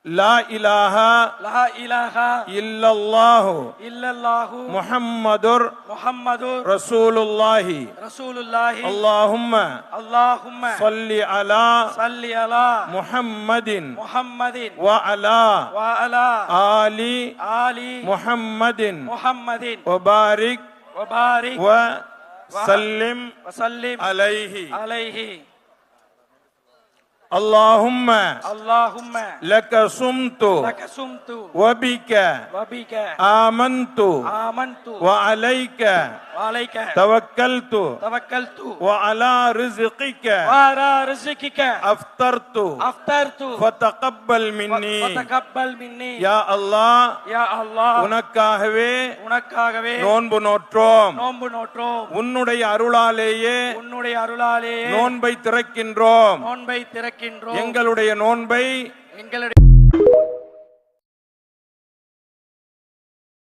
لا إله إلا الله محمد رسول الله اللهم صل على محمد وعلى آل محمد وبارك وسلم عليه اللهم لك صمت وبك آمنت وعليك توكلت وعلى رزقك أفطرت فتقبل مني يا الله உனக்காகவே நோன்பு நோற்றோம் உன்னுடைய அருளாலேயே நோன்பை திறக்கின்றோம் எங்களுடைய நோன்பை